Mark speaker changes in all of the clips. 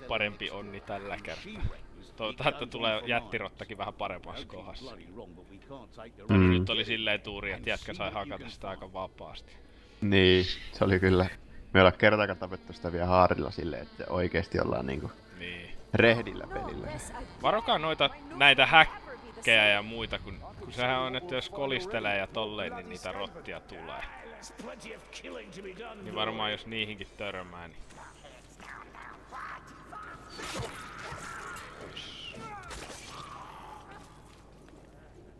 Speaker 1: parempi onni tällä kertaa. Toivotaan, että tulee jättirottakin vähän paremmassa kohdassa. Nyt oli silleen tuuri, että jätkä sai hakata sitä aika vapaasti.
Speaker 2: Niin, se oli kyllä. Me ollaan kertaakaan tapettu sitä vielä haarilla silleen, että oikeesti ollaan niinku rehdillä pelillä.
Speaker 1: Varokaa näitä häkkejä ja muita, kun sehän on, että jos kolistelee ja tolleen, niin niitä rottia tulee. Niin varmaan jos niihinkin törmää, niin...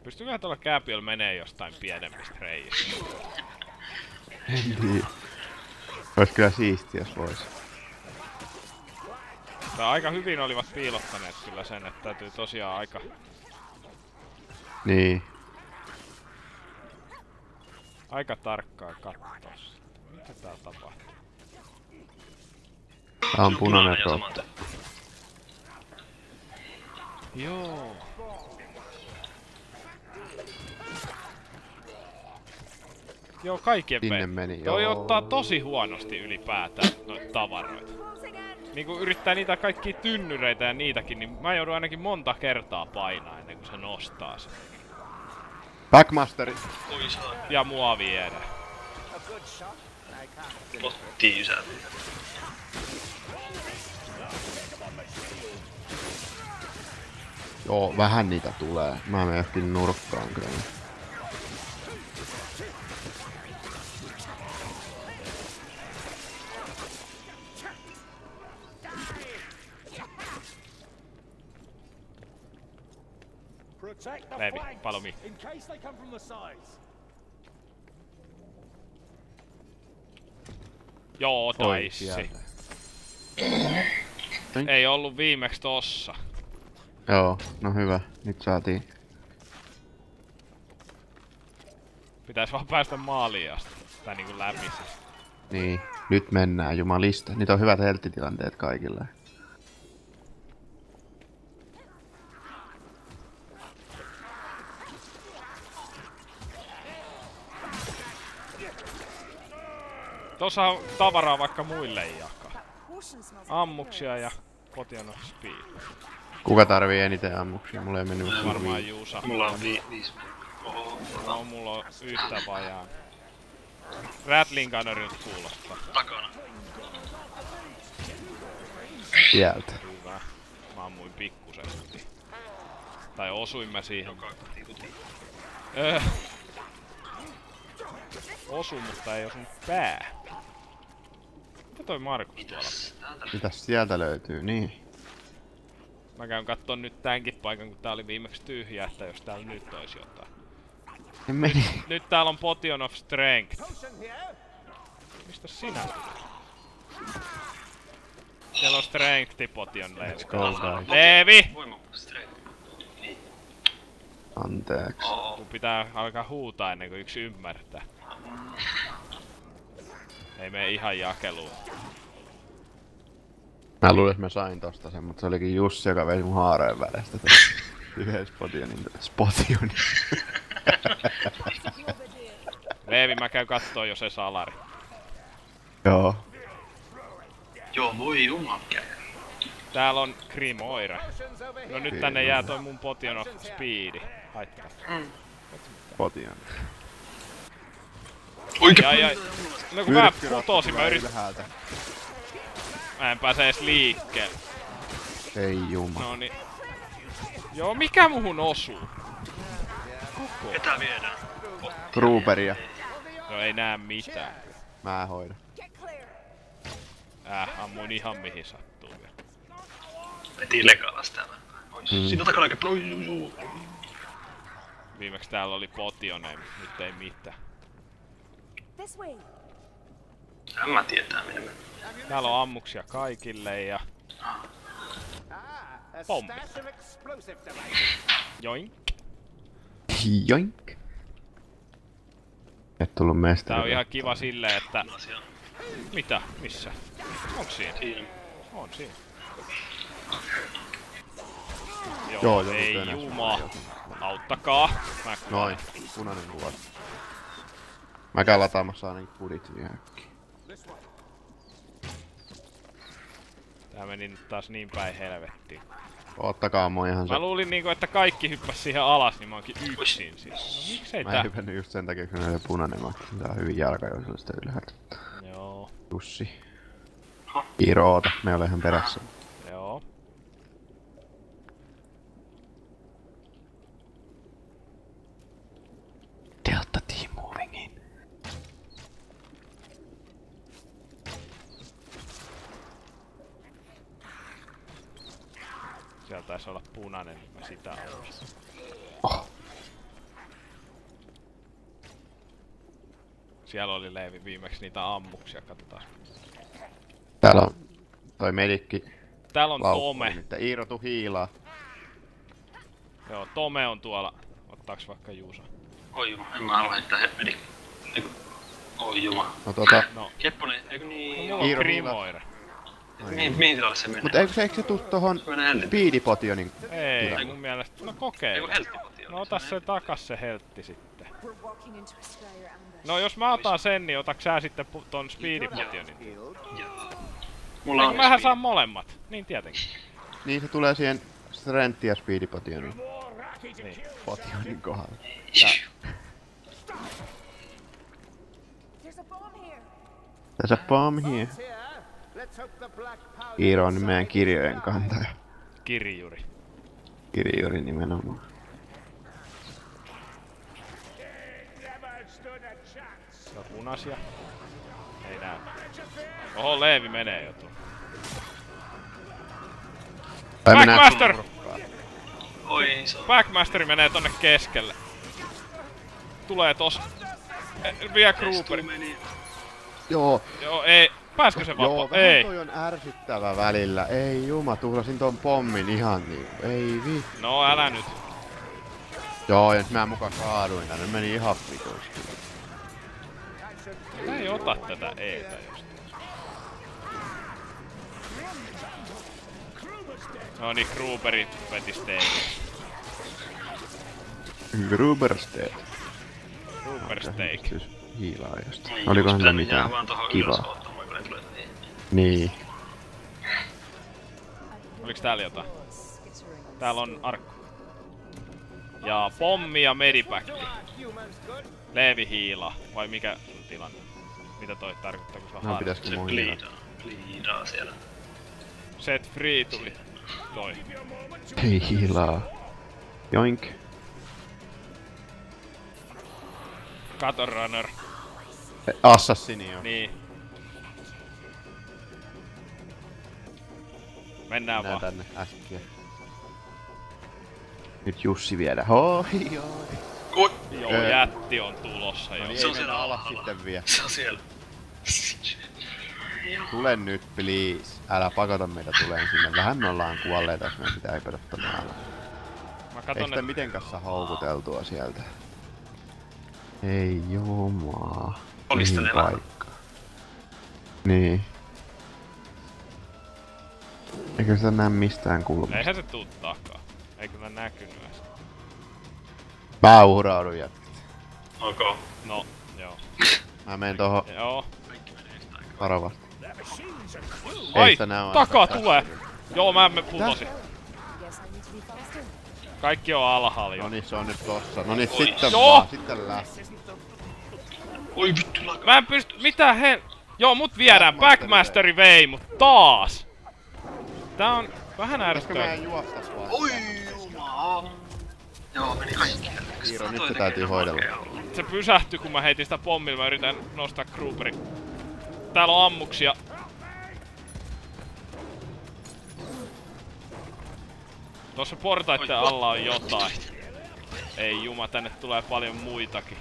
Speaker 1: Pystyykö tuolla kääpiöllä menee jostain pienemmistä reijistä?
Speaker 2: En tiedä. Ois kyllä siistiä, jos vois.
Speaker 1: Tää aika hyvin olivat piilottaneet kyllä sen, että täytyy tosiaan aika...
Speaker 2: Niin.
Speaker 1: Aika tarkkaan kattoo. Mitä täällä tapahtuu?
Speaker 2: Tää on punainen rotta.
Speaker 1: Joo. Joo, kaikkien
Speaker 2: meni.
Speaker 1: Toi ottaa tosi huonosti ylipäätään noita tavaroita. Niinku yrittää niitä kaikkia tynnyreitä ja niitäkin, niin mä joudun ainakin monta kertaa painaa ennen kuin se nostaa sen.
Speaker 2: Backmasteri!
Speaker 1: Ja mua viedä.
Speaker 3: Pottiin sä.
Speaker 2: Joo, vähän niitä tulee. Mä menen johonkin nurkkaan kyllä.
Speaker 1: Levi, follow me. Joo, taissi. Ei ollut viimeksi tossa.
Speaker 2: Joo, no hyvä. Nyt saatiin.
Speaker 1: Pitäis vaan päästä maaliin asti. Tai niinku läpi siis.
Speaker 2: Niin, nyt mennään jumalista. Niitä on hyvät helttitilanteet kaikille.
Speaker 1: Tossa on tavaraa vaikka muille jakaa. Ammuksia ja potion of speed.
Speaker 2: Kuka tarvii eniten ammuksia? Mulla ei mennyt
Speaker 1: varmaan Juusa.
Speaker 3: Mulla on 5.
Speaker 1: No, mulla on yhtä vajaa. Rattling Gunnerilta kuulostaa.
Speaker 3: Takana.
Speaker 2: Sieltä.
Speaker 1: Hyvä. Mä ammuin pikkusesti. Tai osuin mä siihen. Osu, mutta ei osunut pää. Mitä toi Markus tuolla?
Speaker 2: Mitäs sieltä löytyy? Niin.
Speaker 1: Mä käyn katton nyt tämänkin paikan, kun tää oli viimeksi tyhjä, että jos täällä nyt ois jotain.
Speaker 2: Meni.
Speaker 1: Nyt täällä on Potion of Strength. Mistä sinä tulet? Siellä on Strength Potion, Leevi.
Speaker 2: Let's go, guys.
Speaker 1: Leevi!
Speaker 2: Anteeksi.
Speaker 1: Kun pitää alkaa huutaa ennen kuin yksi ymmärtää. Ei mene ihan jakeluun.
Speaker 2: Mä luulin, että mä sain tosta sen, mutta se olikin Jussi, joka vei mun haareen välestä yhden spotionin.
Speaker 1: Leevi, mä käyn kattoo jo se salari.
Speaker 2: Joo.
Speaker 3: Joo, voi jumakää.
Speaker 1: Täällä on Grimoire. No nyt tänne jää toi mun Potion of Speedi. Haittaa.
Speaker 2: Potion.
Speaker 1: Jai. No kun mä putosin, mä yritin... Mä en pääse edes liikkeelle.
Speaker 2: Ei juma.
Speaker 1: Noniin. Joo, mikä muhun osuu? Koko.
Speaker 3: Ketä viedään?
Speaker 2: Trooperia.
Speaker 1: No ei näe mitään.
Speaker 2: Mä hoidan.
Speaker 1: Ammuin ihan mihin sattuu vielä.
Speaker 3: Veti legalas täällä. Siinä takana oikein.
Speaker 1: Viimeksi täällä oli Potioneja, nyt ei mitään.
Speaker 3: Mä tietää minne mennä.
Speaker 1: Täällä on ammuksia kaikille ja... Pommi. Joink.
Speaker 2: Joink. Et tullut mestari.
Speaker 1: Tää on ihan kiva silleen, että... Mitä? Missä? Onks siinä?
Speaker 3: Siinä.
Speaker 1: On siinä.
Speaker 2: Joo,
Speaker 1: ei juma. Auttakaa.
Speaker 2: Noin. Punainen ulos. Mä käyn lataamassa ainakin budit äkkiä.
Speaker 1: Tää meni nyt taas niin päin helvettiin.
Speaker 2: Ottakaa mua ihan se.
Speaker 1: Mä luulin niinku, että kaikki hyppäs siihen alas, niin mä oonkin yksin siinä. No miksei
Speaker 2: Mä
Speaker 1: tää?
Speaker 2: en hypännyt just sen takia, kun ne oli punainen makki. Tää on hyvin jalkajousella sitä ylhäältä.
Speaker 1: Joo.
Speaker 2: Jussi. Iiro, oota. Me ollaan ihan perässä.
Speaker 1: Joo.
Speaker 2: Delta team moving in.
Speaker 1: Siellä taisi olla punainen, niin mä sitä olen.
Speaker 2: Oh.
Speaker 1: Siellä oli Leevi viimeksi niitä ammuksia, katsotaan.
Speaker 2: Täällä on toi medikki.
Speaker 1: Täällä on Tome.
Speaker 2: Nimittäin Iiro, tuu hiilaa.
Speaker 1: Joo, Tome on tuolla. Ottaaks vaikka Juusa?
Speaker 3: Oi juma, en mä halua heittää hepmedi. Oi juma.
Speaker 2: No
Speaker 1: No.
Speaker 3: Kepponen, eikö niin?
Speaker 1: Mulla on
Speaker 2: Iiro
Speaker 1: Grimoire.
Speaker 3: Mihin tilalle se menee?
Speaker 2: Mut eikö se tuu tohon Speedipotionin?
Speaker 1: Ei, mun mielestä. No kokeile.
Speaker 3: Eiku helttipotio.
Speaker 1: No ota se takas se heltti sitten. No jos mä otan sen, niin otaks sä sitten ton Speedipotionin?
Speaker 3: Joo. Mulla on
Speaker 1: Mähän saan molemmat. Niin tietenkin.
Speaker 2: Niin se tulee siihen Strength ja Speedipotionin.
Speaker 1: Niin.
Speaker 2: Potionin kohdalla. There's a bomb here. Iiro on meidän kirjojen kantaja.
Speaker 1: Kirjuri.
Speaker 2: Kirjuri nimenomaan.
Speaker 1: Se on punaisia. Ei näy. Oho, Leevi menee jo tuolla. Backmaster!
Speaker 3: Oi se on.
Speaker 1: Backmasteri menee tonne keskelle. Tulee tos. Vie Grouperi.
Speaker 2: Joo.
Speaker 1: Joo, ei. Pääskö se
Speaker 2: Joo,
Speaker 1: vapaa?
Speaker 2: vähän
Speaker 1: Ei.
Speaker 2: toi on ärsyttävä välillä. Ei juma, tuhlasin ton pommin ihan niin. Ei vi.
Speaker 1: No älä nyt.
Speaker 2: Joo, ja nyt mä mukaan kaaduin tänne. Meni ihan vitusti.
Speaker 1: Mä ei ota tätä Eetä just. No niin, Gruberi veti steikki.
Speaker 2: Gruberstedt.
Speaker 1: Gruber steak.
Speaker 2: Siis hiilaa josta.
Speaker 3: Niin,
Speaker 2: Olikohan
Speaker 3: just
Speaker 2: ne
Speaker 3: tän jää
Speaker 2: mitään
Speaker 3: vaan tohon ylös
Speaker 2: kivaa?
Speaker 3: ottamaan, kun ne tulee niin.
Speaker 2: Niin.
Speaker 1: Oliks täällä jotain? Täällä on arkku. Ja pommi ja medipäkki. Leevi hiilaa. Vai mikä tilanne? Mitä toi tarkoittaa, kun se on
Speaker 2: No
Speaker 1: harmi?
Speaker 2: pitäisikö
Speaker 3: Se
Speaker 2: mun hiilaa?
Speaker 3: bliidaa siellä.
Speaker 1: Set free tuli. Toi.
Speaker 2: Ei hiilaa. Joink.
Speaker 1: Katon runner.
Speaker 2: Assassini joo.
Speaker 1: Niin. Mennään
Speaker 2: Mennään
Speaker 1: vaan.
Speaker 2: tänne äkkiä. Nyt Jussi viedä. Hoi joo.
Speaker 3: Oi!
Speaker 1: Joo, jätti on tulossa jo.
Speaker 2: Niin
Speaker 3: Se
Speaker 2: ei
Speaker 3: on siellä
Speaker 2: mennä alas
Speaker 3: alhaalla.
Speaker 2: sitten vielä.
Speaker 3: Se on siellä.
Speaker 2: Tule nyt please. Älä pakota meitä tuleen sinne. Vähän me ollaan kuolleita, jos me sitä ei pedottaa maalla.
Speaker 1: Mä
Speaker 2: Eikö
Speaker 1: katon,
Speaker 2: sitä miten kanssa houkuteltua sieltä? Ei jumaa.
Speaker 3: Olis
Speaker 2: Mihin
Speaker 3: tän elämä?
Speaker 2: paikka? Niin. Eikö sitä näe mistään kulmasta?
Speaker 1: eihän se tuu takaa. Eikö mä näkynyt edes?
Speaker 2: Mä uhraudun jätkät.
Speaker 3: Ok.
Speaker 1: No, joo.
Speaker 2: Mä menen tohon
Speaker 1: Joo.
Speaker 2: varovasti.
Speaker 1: Ai,
Speaker 2: sitä näy
Speaker 1: takaa
Speaker 2: ainakaan.
Speaker 1: tulee! Joo, mä putosin. Kaikki on alhaalla jo.
Speaker 2: No niin, se on nyt tossa. No niin,
Speaker 3: Oi.
Speaker 2: sitten
Speaker 1: Joo!
Speaker 2: vaan, sitten lähtee.
Speaker 3: Oi vittu laka.
Speaker 1: Mä en pysty... Mitä Joo, mut viedään. Backmasteri vei mut taas! Tää on vähän
Speaker 2: Pitäisikö
Speaker 1: ärsyttävää.
Speaker 2: meidän juostas vaan?
Speaker 3: Oi jumaa. Joo, meni kaikki.
Speaker 2: Iiro, nyt se täytyy hoidella.
Speaker 1: Se pysähtyi kun mä heitin sitä pommilla. Mä yritän nostaa Gruberin. Täällä on ammuksia. Tuossa portaitten alla on jotain. Ei juma, tänne tulee paljon muitakin.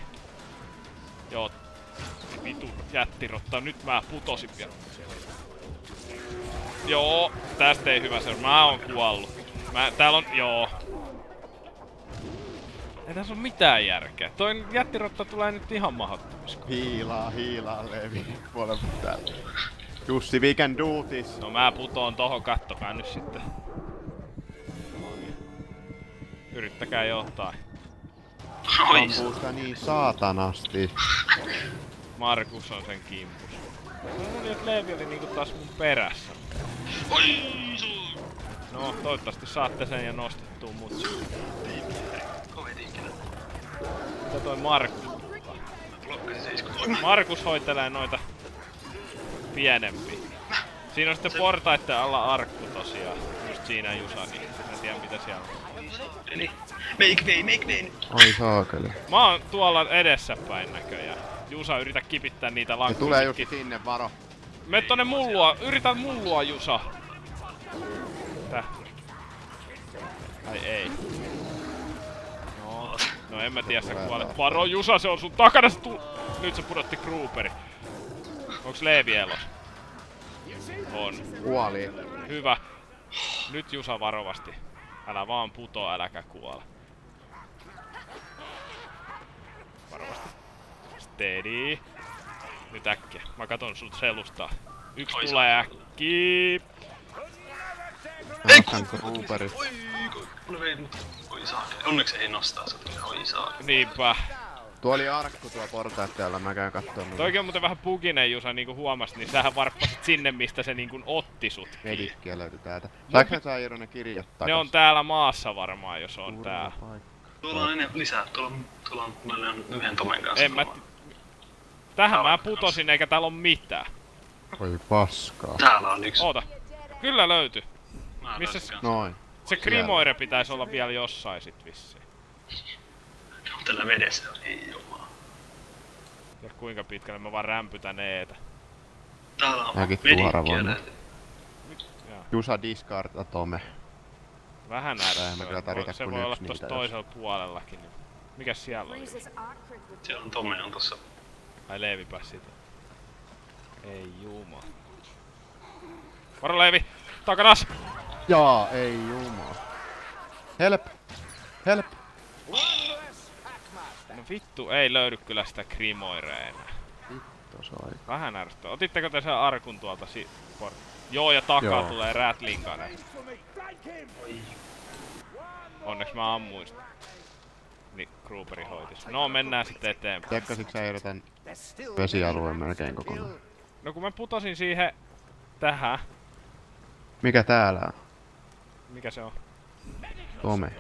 Speaker 1: Joo. Vitu jättirotta. Nyt mä putosin vielä. Joo, tästä ei hyvä se. Mä oon kuollut. Täällä on... Joo. Ei tässä oo mitään järkeä. Toi jättirotta tulee nyt ihan mahdottomasti.
Speaker 2: Hiilaa, Levi. Puolelta täällä. Jussi, we can do this.
Speaker 1: No mä putoon tohon, kattokaa nyt sitten. Yrittäkää jotain.
Speaker 3: Oi.
Speaker 2: Ampuu sitä niin saatanasti.
Speaker 1: Markus on sen kimpus. Mä luulin, että Leevi oli niinku taas mun perässä. No, toivottavasti saatte sen ja nostettua mut. Mitä toi Markus? Markus hoitelee noita pienempiä. Siinä on sitten portaitten alla arkku tosiaan. Just siinä Jusa, niin en tiedä mitä siellä on.
Speaker 3: Make
Speaker 2: Oi saakeli.
Speaker 1: Mä oon tuolla edessäpäin näköjään. Jusa, yritä kipittää niitä
Speaker 2: Se
Speaker 1: lankkuja.
Speaker 2: tulee just sinne, varo.
Speaker 1: Me tonne mullua, yritä mullua Jusa. Täh. Ai ei. No en mä tiedä sä kuolet. Varo Jusa, se on sun takana se nyt se pudotti Grouperi. Onks Leevi elos? On.
Speaker 2: Kuoli.
Speaker 1: Hyvä. Nyt Jusa varovasti. Älä vaan puto, äläkä kuole. Varovasti. Steady. Nyt äkkiä. Mä katon sut selustaa. Yksi tulee äkkiä.
Speaker 2: Nostan Grouperi.
Speaker 3: Oi saa. Onneksi ei nostaa sut. Oi saa.
Speaker 1: Niinpä.
Speaker 2: Tuo oli arkku tuo portaatteella, mä käyn kattoo.
Speaker 1: Toikin on muuten vähän buginen Jusa, niinku huomasit, niin sähän varppasit sinne, mistä se niinku otti sut.
Speaker 2: Medikkiä löytyi täältä. Saanko sä Iiro ne kirjat takas?
Speaker 1: Ne on täällä maassa varmaan, jos on täällä.
Speaker 3: Tuolla on lisää. Tuolla on yhden Tomen kanssa.
Speaker 1: En mä... Tähän mä putosin eikä täällä oo mitään.
Speaker 2: Oi paskaa.
Speaker 3: Täällä on yksi.
Speaker 1: Oota. Kyllä löytyi. Missä se...
Speaker 2: Noin.
Speaker 1: Se Grimoire pitäis olla vielä jossain sit vissiin.
Speaker 3: Tällä vedessä on, ei jumaa.
Speaker 1: Ja kuinka pitkälle mä vaan rämpytän eetä.
Speaker 3: Täällä on
Speaker 2: Mäkin tuora voin. Jusa discarda Tome.
Speaker 1: Vähän ärsyttävää. Se voi olla tossa toisella puolellakin. Niin. Mikäs siellä oli?
Speaker 3: Siellä on Tome on tossa.
Speaker 1: Ai Leevi pääs siitä. Ei juma. Varo Leevi! Takanas!
Speaker 2: Jaa, ei juma. Help! Help!
Speaker 1: No vittu, ei löydy kyllä sitä Grimoirea enää.
Speaker 2: Vittu soi.
Speaker 1: Vähän ärsyttävää. Otitteko te sen arkun tuolta Joo, ja takaa tulee Ratlinkane. Onneksi mä ammuin sitä. Niin, Grouperi hoitis. No, mennään sitten eteenpäin.
Speaker 2: Teekkäsit sä Iiro tän vesialueen melkein kokonaan?
Speaker 1: No kun mä putosin siihen... tähän.
Speaker 2: Mikä täällä on?
Speaker 1: Mikä se on?
Speaker 2: Tome.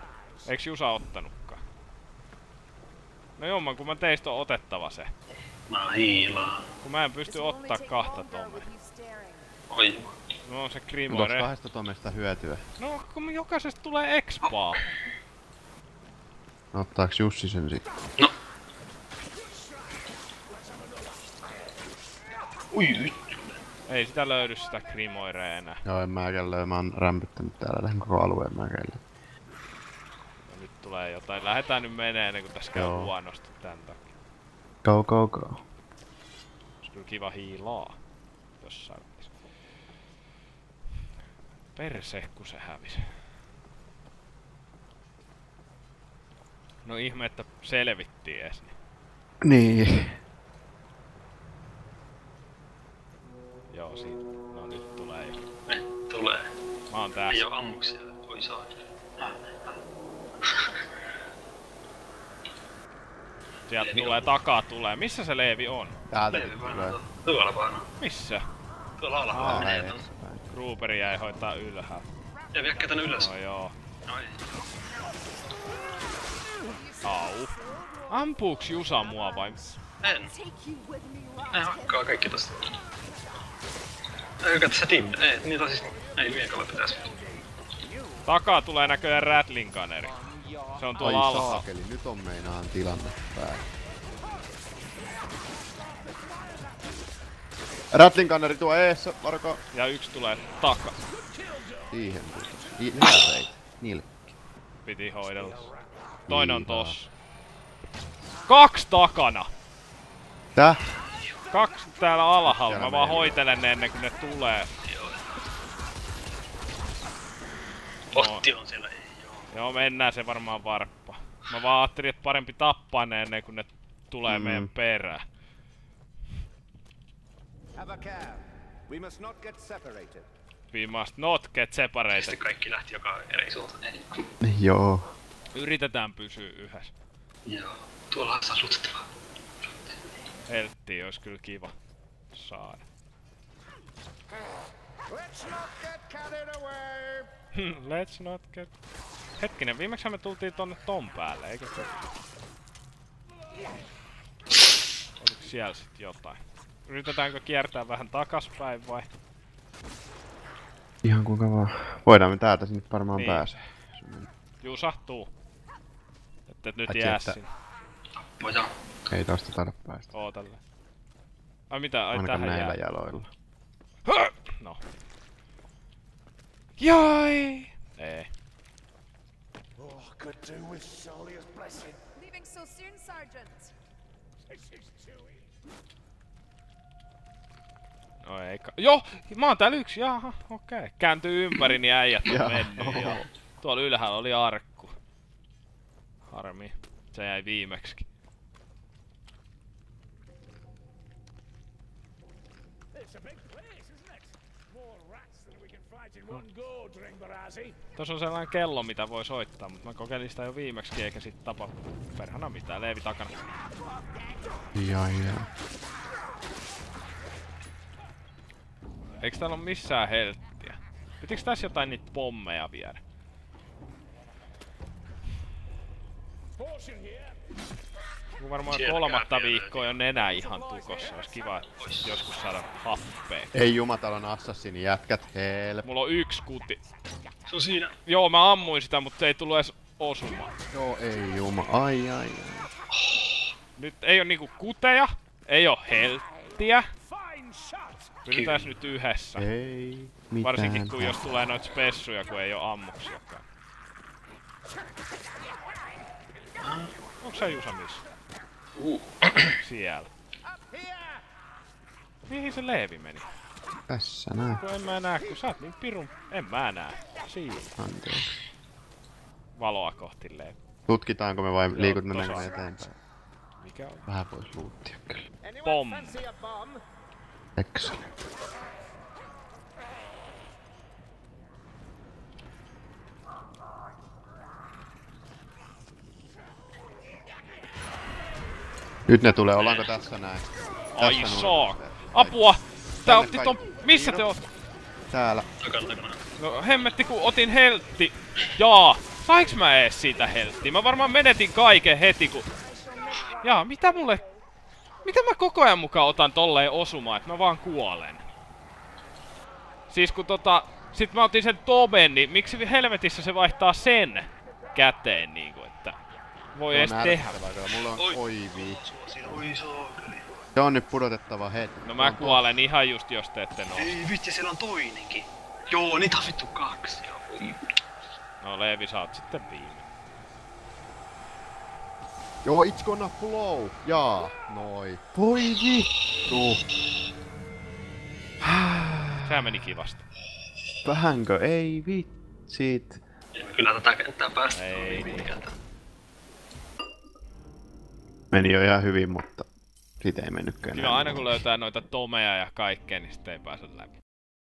Speaker 1: Eiks Jusa ottanutkaan? No jomman, kun mä teistä on otettava se.
Speaker 3: Mä hiilaan.
Speaker 1: Kun mä en pysty ottaa kahta Tomea.
Speaker 3: Oi.
Speaker 1: No on se
Speaker 2: Onko
Speaker 1: Grimoire.
Speaker 2: kahdesta Tomesta hyötyä?
Speaker 1: No kun jokaisesta tulee expaa.
Speaker 2: Ottaaks Jussi sen sit?
Speaker 3: No. Ui.
Speaker 1: Ei sitä löydy sitä Grimoirea enää.
Speaker 2: Joo, en mäkään löy. Mä oon rämpyttänyt täällä tämän koko alueen mäkään.
Speaker 1: No nyt tulee jotain. Lähetään nyt menee ennen kuin tässä käy huonosti tän takia.
Speaker 2: Go, go, go.
Speaker 1: Olisi kyllä kiva hiilaa. Jossain välissä. Perse, kun se hävisi. No ihme, että selvittiin ees.
Speaker 2: Niin.
Speaker 1: Joo, siinä. No nyt tulee jo.
Speaker 3: Tulee.
Speaker 1: Mä oon tässä.
Speaker 3: Ei oo ammuksia. Oi saa.
Speaker 1: Sieltä tulee, takaa tulee. Missä se Leevi on?
Speaker 2: Täältä
Speaker 3: Leevi
Speaker 2: tulee.
Speaker 3: vaan tuolla vaan.
Speaker 1: Missä?
Speaker 3: Tuolla alhaalla menee ton.
Speaker 1: Grouperi jäi hoitaa ylhäällä.
Speaker 3: Ja viekkä tän ylös.
Speaker 1: No joo.
Speaker 3: No ei.
Speaker 1: Au. Ampuuks Jusa mua vai?
Speaker 3: En. Ne hakkaa kaikki tosta. Ei kato sä Tim. Ei, niitä siis... Ei miekalla pitäis.
Speaker 1: Takaa tulee näköjään Ratlinkaneri. Se on tuolla
Speaker 2: Ai
Speaker 1: alhaalla.
Speaker 2: saakeli, nyt on meinaan tilanne päällä. Ratlinkanneri tuo eessä, varko.
Speaker 1: Ja yksi tulee takaa.
Speaker 2: Siihen putos. Nilreit. Nilkki.
Speaker 1: Piti hoidella. Toinen on tossa. 2 takana!
Speaker 2: Täh?
Speaker 1: 2 täällä alhaalla.
Speaker 2: Siellä
Speaker 1: Mä vaan
Speaker 2: meillä.
Speaker 1: hoitelen ne ennen kuin ne tulee.
Speaker 3: Potti on siellä, ei joo.
Speaker 1: Joo, mennään se varmaan varppa. Mä vaan ajattelin, että parempi tappaa ne ennen kuin ne tulee meidän perään.
Speaker 4: Have a care. We must not get separated.
Speaker 1: We must not get separated.
Speaker 3: Sitten kaikki lähti joka eri suuntaan. Ei.
Speaker 2: Joo.
Speaker 1: Yritetään pysyä yhdessä.
Speaker 3: Joo. Tuolla on sasutettavaa.
Speaker 1: Helttiä olisi kyllä kiva saada.
Speaker 4: Let's not get carried away.
Speaker 1: Let's not get... Hetkinen, viimeksi me tultiin tonne ton päälle, eikö se? Oliko siellä sit jotain? Yritetäänkö kiertää vähän takaspäin vai?
Speaker 2: Ihan kuinka vaan. Voidaan me täältä sinne varmaan
Speaker 1: niin
Speaker 2: pääsee.
Speaker 1: Juu, sahtuu. Että et nyt
Speaker 2: Paitsi,
Speaker 1: jää
Speaker 2: että-
Speaker 1: sinne.
Speaker 3: Poja.
Speaker 2: Ei tosta taida päästä.
Speaker 1: Ootalle. Ai mitä? Ai
Speaker 2: Ainakaan
Speaker 1: tähän
Speaker 2: näillä
Speaker 1: jää.
Speaker 2: jaloilla.
Speaker 1: No. Jai! Ei.
Speaker 4: Oh, could do with Solia's blessing.
Speaker 5: Leaving so soon, Sergeant.
Speaker 4: This is Chewie.
Speaker 1: No ei joo! Mä oon täällä yksi, jaha, okei. Kääntyy ympäri, niin äijät on mennyt. Joo. Tuolla ylhäällä oli arkku. Harmi. Se jäi viimeksi.
Speaker 4: It's a big place, isn't it? More rats than we can fight in one go, Dringbarazzi.
Speaker 1: Tuossa on sellainen kello, mitä voi soittaa, mutta mä kokeilin sitä jo viimeksi, eikä sit tapa perhana mitään. Leevi takana.
Speaker 2: Jaa.
Speaker 1: Eiks täällä oo missään helttiä? Pitikö tässä jotain niitä pommeja viedä?
Speaker 4: Potion here.
Speaker 1: Kun varmaan
Speaker 3: Sielläkään
Speaker 1: kolmatta
Speaker 3: vielä.
Speaker 1: viikkoa on nenä ihan tukossa. Olisi kiva joskus saada happea.
Speaker 2: Ei jumatalon assassini jätkät, help.
Speaker 1: Mulla on yksi kuti.
Speaker 3: Se on siinä.
Speaker 1: Joo, mä ammuin sitä, mutta se ei tullut edes osumaan.
Speaker 2: Joo, ei juma. Ai.
Speaker 1: Nyt ei oo niinku kuteja, ei oo helttiä.
Speaker 4: Fine shot.
Speaker 1: Pyritääs nyt yhdessä.
Speaker 2: Ei mitään.
Speaker 1: Varsinkin kun jos tulee noit spessuja, kun ei oo ammuksiakaan. Onks sä Jusa missä? Siellä. Mihin se Leevi meni?
Speaker 2: Tässä näin.
Speaker 1: Kun en mä näe, kun sä oot niin pirun... En mä näe. Siinä.
Speaker 2: Anteeksi.
Speaker 1: Valoa kohti Leevi.
Speaker 2: Tutkitaanko me vai liikutetaanko
Speaker 1: tossa.
Speaker 2: me eteenpäin?
Speaker 1: Mikä on?
Speaker 2: Vähän pois luuttia kyllä.
Speaker 1: Pom.
Speaker 4: Fancy a bomb?
Speaker 2: Excellent. Nyt ne tulee, ollaanko tässä näin?
Speaker 1: Ai
Speaker 2: Tässä
Speaker 1: saa.
Speaker 2: nurkassa.
Speaker 1: Apua! Tää
Speaker 2: Tänne
Speaker 1: otti
Speaker 2: kai.
Speaker 1: ton... Missä te oot?
Speaker 2: Täällä.
Speaker 3: Takana.
Speaker 1: No hemmetti kun otin heltti. Jaa! Saiks mä ees siitä helttiä? Mä varmaan menetin kaiken heti kun... Jaa, mitä mulle... Mitä mä koko ajan mukaan otan tolleen osumaan, että mä vaan kuolen? Siis kun sit mä otin sen Toben, niin miksi helvetissä se vaihtaa sen käteen niinku, että... Voi ees tehdä.
Speaker 2: Mulla on
Speaker 3: Oi.
Speaker 2: oi vitsi.
Speaker 3: Siinä oi saakeli.
Speaker 2: Se on nyt pudotettava heti.
Speaker 1: No mä kuolen ihan just jos te ette noo.
Speaker 3: Ei vitsi, siellä on toinenkin. Joo, niitä on vittu 2.
Speaker 1: No Leevi, sä oot sitten viimeinen.
Speaker 2: Joo, it's gonna flow. Jaa, noi. Voi vittu.
Speaker 1: Sehän meni kivasti.
Speaker 2: Vähänkö? Ei vitsit.
Speaker 3: Ei me kyllä tätä kenttää päästä.
Speaker 1: Ei.
Speaker 2: Meni jo ihan hyvin, mutta siitä ei mennytkään.
Speaker 1: Joo, aina kun löytää noita tomeja ja kaikkea, niin sitten ei pääse läpi.